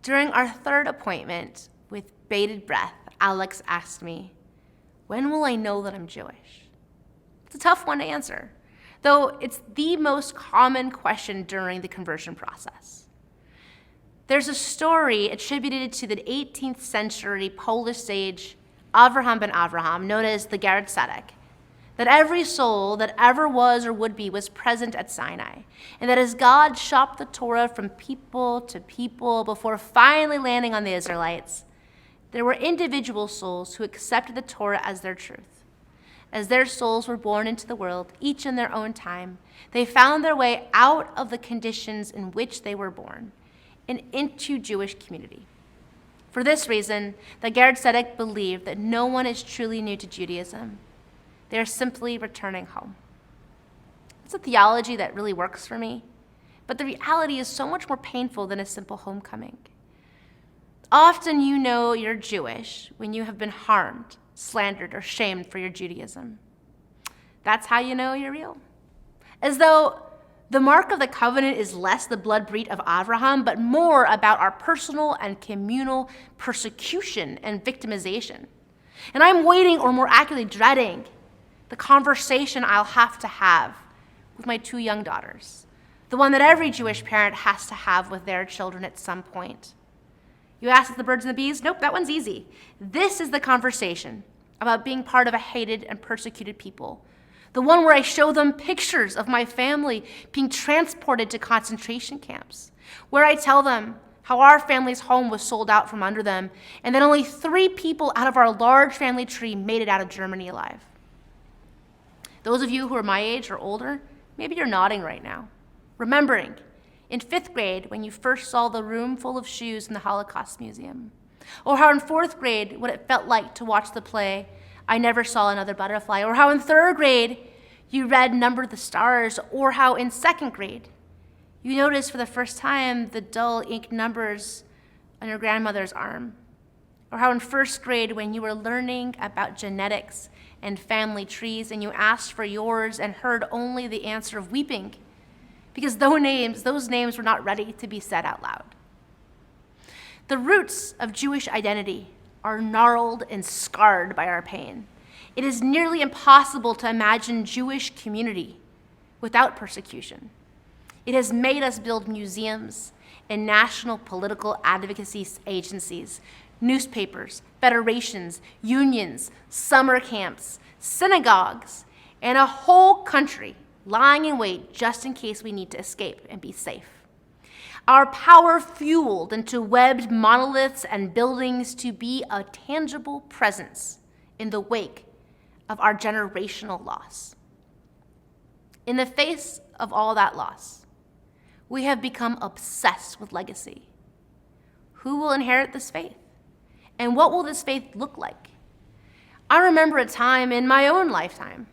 During our third appointment, with bated breath, Alex asked me, "When will I know that I'm Jewish?" It's a tough one to answer, though it's the most common question during the conversion process. There's a story attributed to the 18th century Polish sage Avraham ben Avraham, known as the Ger Tzedek, that every soul that ever was or would be was present at Sinai, and that as God shopped the Torah from people to people before finally landing on the Israelites, there were individual souls who accepted the Torah as their truth. As their souls were born into the world, each in their own time, they found their way out of the conditions in which they were born and into Jewish community. For this reason, the Ger Tzedek believed that no one is truly new to Judaism. They are simply returning home. It's a theology that really works for me, but the reality is so much more painful than a simple homecoming. Often you know you're Jewish when you have been harmed, slandered, or shamed for your Judaism. That's how you know you're real. As though the mark of the covenant is less the blood breed of Avraham, but more about our personal and communal persecution and victimization. And I'm waiting, or more accurately dreading, the conversation I'll have to have with my 2 young daughters, the one that every Jewish parent has to have with their children at some point. You ask the birds and the bees? Nope, that one's easy. This is the conversation about being part of a hated and persecuted people, the one where I show them pictures of my family being transported to concentration camps, where I tell them how our family's home was sold out from under them, and that only 3 people out of our large family tree made it out of Germany alive. Those of you who are my age or older, maybe you're nodding right now, remembering in 5th grade when you first saw the room full of shoes in the Holocaust Museum, or how in 4th grade what it felt like to watch the play I Never Saw Another Butterfly, or how in 3rd grade you read Number the Stars, or how in 2nd grade you noticed for the first time the dull ink numbers on your grandmother's arm, or how in 1st grade when you were learning about genetics and family trees and you asked for yours and heard only the answer of weeping because those names were not ready to be said out loud. The roots of Jewish identity are gnarled and scarred by our pain. It is nearly impossible to imagine Jewish community without persecution. It has made us build museums and national political advocacy agencies, newspapers, federations, unions, summer camps, synagogues, and a whole country lying in wait just in case we need to escape and be safe. Our power fueled into webbed monoliths and buildings to be a tangible presence in the wake of our generational loss. In the face of all that loss, we have become obsessed with legacy. Who will inherit this faith? And what will this faith look like? I remember a time in my own lifetime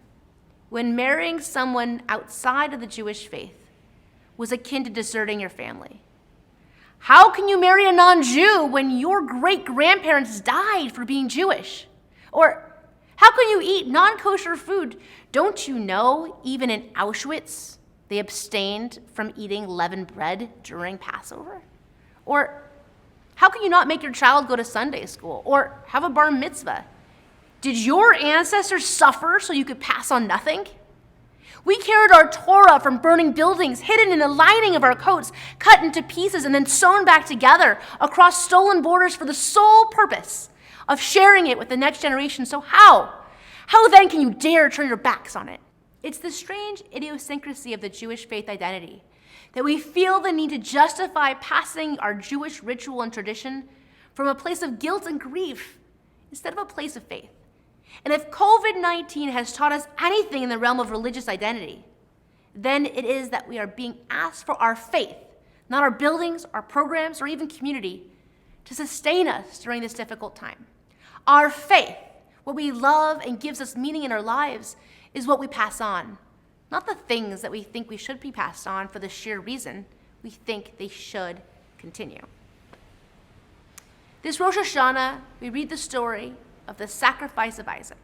when marrying someone outside of the Jewish faith was akin to deserting your family. How can you marry a non-Jew when your great-grandparents died for being Jewish? Or how can you eat non-kosher food? Don't you know, even in Auschwitz, they abstained from eating leavened bread during Passover? Or how can you not make your child go to Sunday school or have a bar mitzvah? Did your ancestors suffer so you could pass on nothing? We carried our Torah from burning buildings, hidden in the lining of our coats, cut into pieces and then sewn back together across stolen borders for the sole purpose of sharing it with the next generation. So how then can you dare turn your backs on it? It's the strange idiosyncrasy of the Jewish faith identity that we feel the need to justify passing our Jewish ritual and tradition from a place of guilt and grief instead of a place of faith. And if COVID-19 has taught us anything in the realm of religious identity, then it is that we are being asked for our faith, not our buildings, our programs, or even community, to sustain us during this difficult time. Our faith, what we love and gives us meaning in our lives, is what we pass on, not the things that we think we should be passed on for the sheer reason we think they should continue. This Rosh Hashanah, we read the story of the sacrifice of Isaac.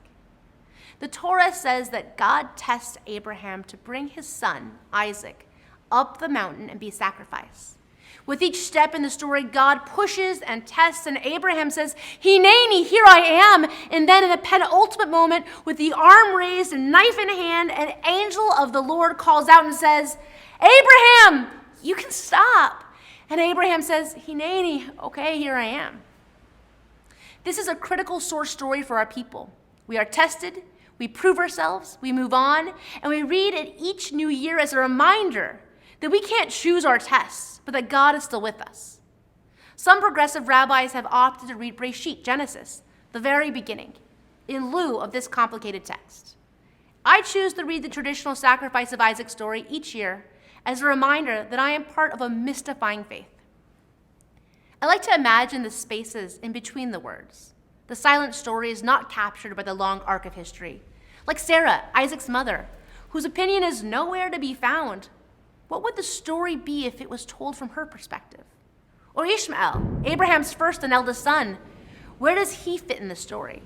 The Torah says that God tests Abraham to bring his son, Isaac, up the mountain and be sacrificed. With each step in the story, God pushes and tests, and Abraham says, "Hineni, here I am." And then in the penultimate moment, with the arm raised and knife in hand, an angel of the Lord calls out and says, "Abraham, you can stop." And Abraham says, "Hineni, okay, here I am." This is a critical source story for our people. We are tested, we prove ourselves, we move on, and we read it each new year as a reminder that we can't choose our tests, but that God is still with us. Some progressive rabbis have opted to read Breshit, Genesis, the very beginning, in lieu of this complicated text. I choose to read the traditional sacrifice of Isaac story each year as a reminder that I am part of a mystifying faith. I like to imagine the spaces in between the words. The silent story is not captured by the long arc of history. Like Sarah, Isaac's mother, whose opinion is nowhere to be found. What would the story be if it was told from her perspective? Or Ishmael, Abraham's first and eldest son, where does he fit in the story?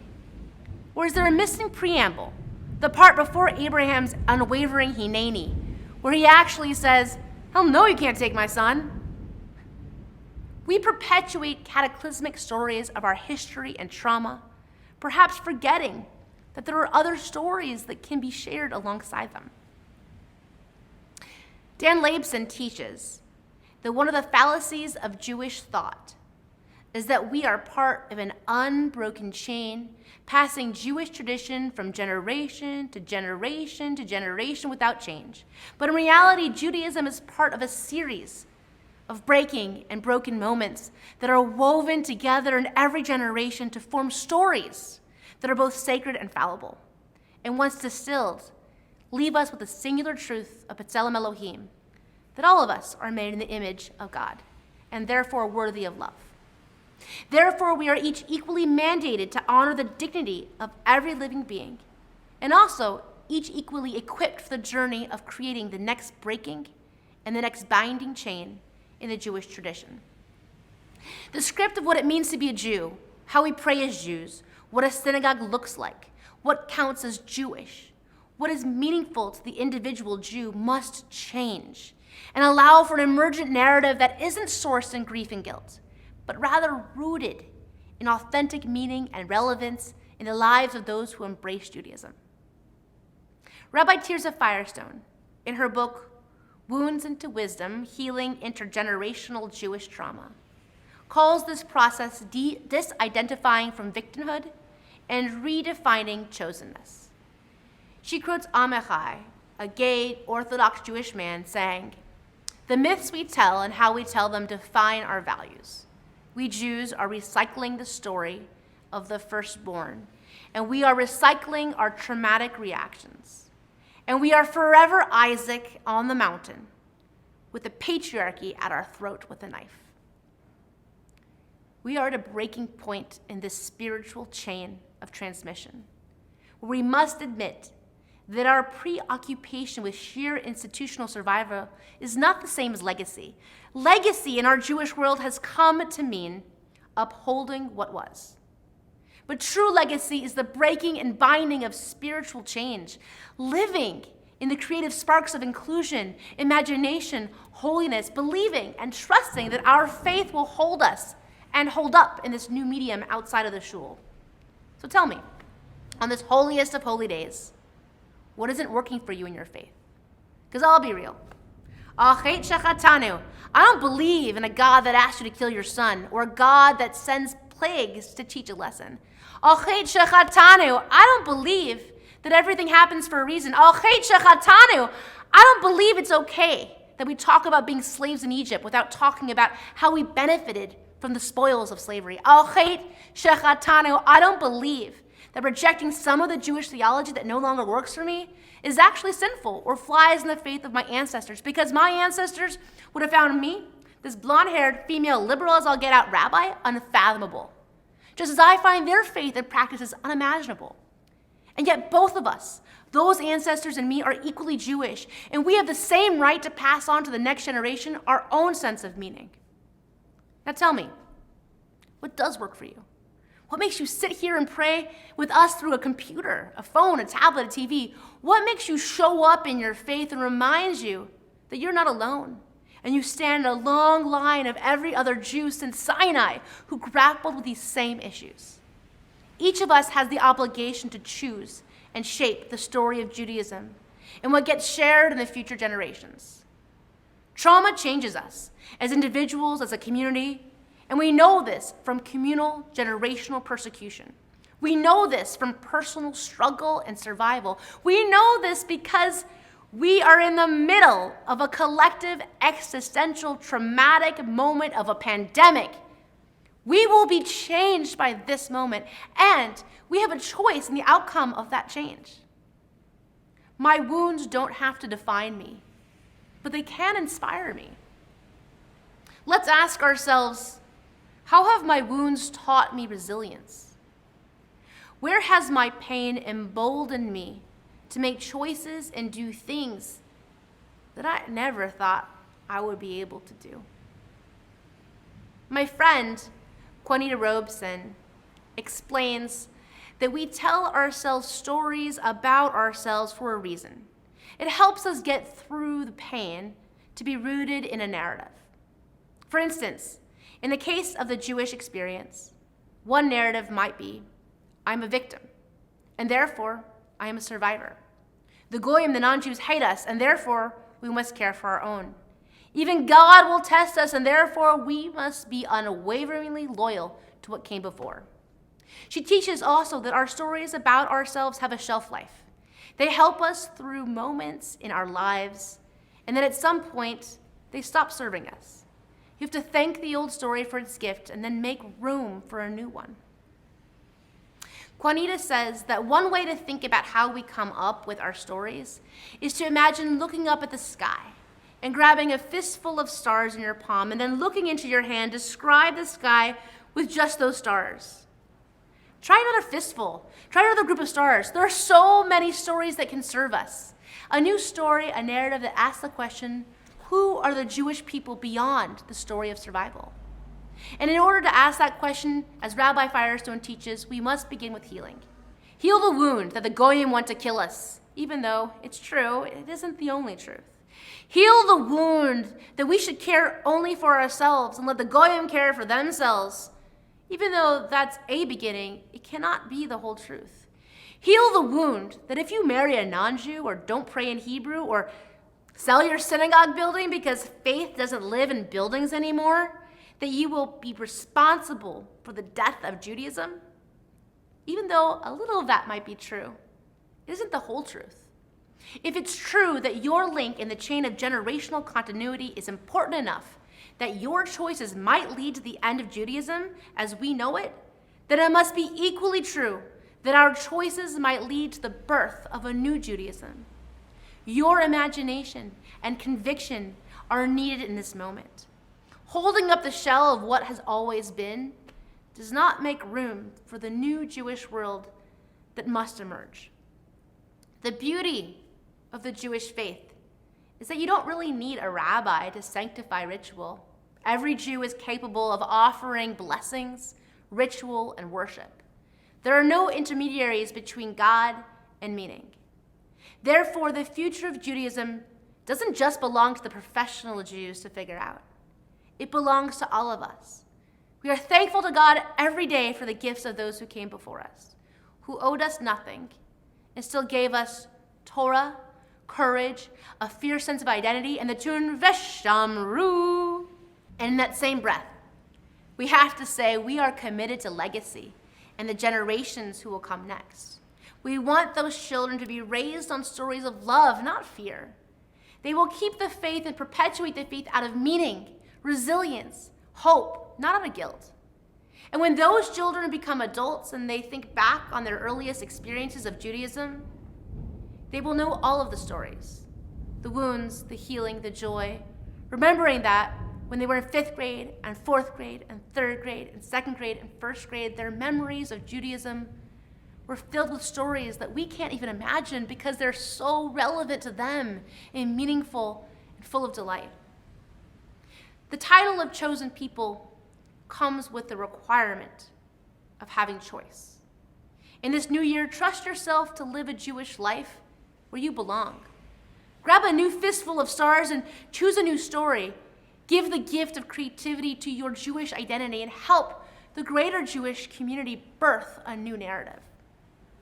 Or is there a missing preamble, the part before Abraham's unwavering hineni, where he actually says, "Hell no, you can't take my son"? We perpetuate cataclysmic stories of our history and trauma, perhaps forgetting that there are other stories that can be shared alongside them. Dan Laibson teaches that one of the fallacies of Jewish thought is that we are part of an unbroken chain, passing Jewish tradition from generation to generation to generation without change. But in reality, Judaism is part of a series of breaking and broken moments that are woven together in every generation to form stories that are both sacred and fallible. And once distilled, leave us with the singular truth of B'Tselem Elohim, that all of us are made in the image of God, and therefore worthy of love. Therefore, we are each equally mandated to honor the dignity of every living being, and also each equally equipped for the journey of creating the next breaking and the next binding chain in the Jewish tradition. The script of what it means to be a Jew, how we pray as Jews, what a synagogue looks like, what counts as Jewish, what is meaningful to the individual Jew must change and allow for an emergent narrative that isn't sourced in grief and guilt, but rather rooted in authentic meaning and relevance in the lives of those who embrace Judaism. Rabbi Tirza Firestone, in her book, Wounds into Wisdom, Healing Intergenerational Jewish Trauma, calls this process disidentifying from victimhood and redefining chosenness. She quotes Amichai, a gay Orthodox Jewish man, saying, "The myths we tell and how we tell them define our values. We Jews are recycling the story of the firstborn, and we are recycling our traumatic reactions. And we are forever Isaac on the mountain, with the patriarchy at our throat with a knife." We are at a breaking point in this spiritual chain of transmission, where we must admit that our preoccupation with sheer institutional survival is not the same as legacy. Legacy in our Jewish world has come to mean upholding what was. But true legacy is the breaking and binding of spiritual change, living in the creative sparks of inclusion, imagination, holiness, believing and trusting that our faith will hold us and hold up in this new medium outside of the shul. So tell me, on this holiest of holy days, what isn't working for you in your faith? Because I'll be real. I don't believe in a God that asks you to kill your son or a God that sends plagues to teach a lesson. I don't believe that everything happens for a reason. I don't believe it's okay that we talk about being slaves in Egypt without talking about how we benefited from the spoils of slavery. I don't believe that rejecting some of the Jewish theology that no longer works for me is actually sinful or flies in the faith of my ancestors, because my ancestors would have found me, this blonde-haired, female, liberal as I'll get out rabbi, unfathomable, just as I find their faith and practices unimaginable. And yet both of us, those ancestors and me, are equally Jewish, and we have the same right to pass on to the next generation our own sense of meaning. Now tell me, what does work for you? What makes you sit here and pray with us through a computer, a phone, a tablet, a TV? What makes you show up in your faith and reminds you that you're not alone and you stand in a long line of every other Jew since Sinai who grappled with these same issues. Each of us has the obligation to choose and shape the story of Judaism and what gets shared in the future generations. Trauma changes us as individuals, as a community, and we know this from communal generational persecution. We know this from personal struggle and survival. We know this because we are in the middle of a collective existential traumatic moment of a pandemic. We will be changed by this moment, and we have a choice in the outcome of that change. My wounds don't have to define me, but they can inspire me. Let's ask ourselves, how have my wounds taught me resilience? Where has my pain emboldened me to make choices and do things that I never thought I would be able to do? My friend, Juanita Robeson, explains that we tell ourselves stories about ourselves for a reason. It helps us get through the pain to be rooted in a narrative. For instance, in the case of the Jewish experience, one narrative might be, I'm a victim, and therefore I am a survivor. The Goyim, the non-Jews, hate us, and therefore we must care for our own. Even God will test us, and therefore we must be unwaveringly loyal to what came before. She teaches also that our stories about ourselves have a shelf life. They help us through moments in our lives, and that at some point they stop serving us. You have to thank the old story for its gift and then make room for a new one. Juanita says that one way to think about how we come up with our stories is to imagine looking up at the sky and grabbing a fistful of stars in your palm and then looking into your hand, describe the sky with just those stars. Try another fistful. Try another group of stars. There are so many stories that can serve us. A new story, a narrative that asks the question, who are the Jewish people beyond the story of survival? And in order to ask that question, as Rabbi Firestone teaches, we must begin with healing. Heal the wound that the Goyim want to kill us, even though it's true, it isn't the only truth. Heal the wound that we should care only for ourselves and let the Goyim care for themselves. Even though that's a beginning, it cannot be the whole truth. Heal the wound that if you marry a non-Jew or don't pray in Hebrew or sell your synagogue building because faith doesn't live in buildings anymore, that you will be responsible for the death of Judaism. Even though a little of that might be true, it isn't the whole truth. If it's true that your link in the chain of generational continuity is important enough that your choices might lead to the end of Judaism as we know it, then it must be equally true that our choices might lead to the birth of a new Judaism. Your imagination and conviction are needed in this moment. Holding up the shell of what has always been does not make room for the new Jewish world that must emerge. The beauty of the Jewish faith is that you don't really need a rabbi to sanctify ritual. Every Jew is capable of offering blessings, ritual, and worship. There are no intermediaries between God and meaning. Therefore, the future of Judaism doesn't just belong to the professional Jews to figure out. It belongs to all of us. We are thankful to God every day for the gifts of those who came before us, who owed us nothing and still gave us Torah, courage, a fierce sense of identity, and the tune Veshamru. And in that same breath, we have to say we are committed to legacy and the generations who will come next. We want those children to be raised on stories of love, not fear. They will keep the faith and perpetuate the faith out of meaning, resilience, hope, not out of guilt. And when those children become adults and they think back on their earliest experiences of Judaism, they will know all of the stories, the wounds, the healing, the joy, remembering that when they were in 5th grade and 4th grade and 3rd grade and 2nd grade and 1st grade, their memories of Judaism were filled with stories that we can't even imagine because they're so relevant to them and meaningful and full of delight. The title of chosen people comes with the requirement of having choice. In this new year, trust yourself to live a Jewish life where you belong. Grab a new fistful of stars and choose a new story. Give the gift of creativity to your Jewish identity and help the greater Jewish community birth a new narrative.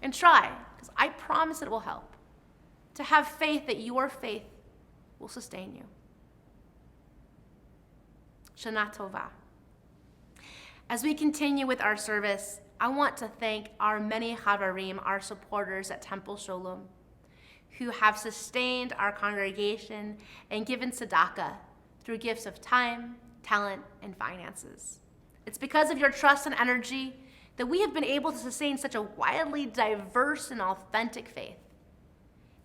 And try, because I promise it will help, to have faith that your faith will sustain you. Shana Tova. As we continue with our service, I want to thank our many Chavarim, our supporters at Temple Sholom, who have sustained our congregation and given tzedakah through gifts of time, talent, and finances. It's because of your trust and energy that we have been able to sustain such a widely diverse and authentic faith.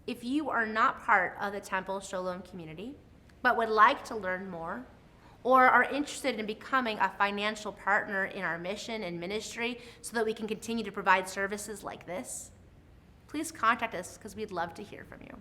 If you are not part of the Temple Sholom community, but would like to learn more, or are interested in becoming a financial partner in our mission and ministry so that we can continue to provide services like this, please contact us because we'd love to hear from you.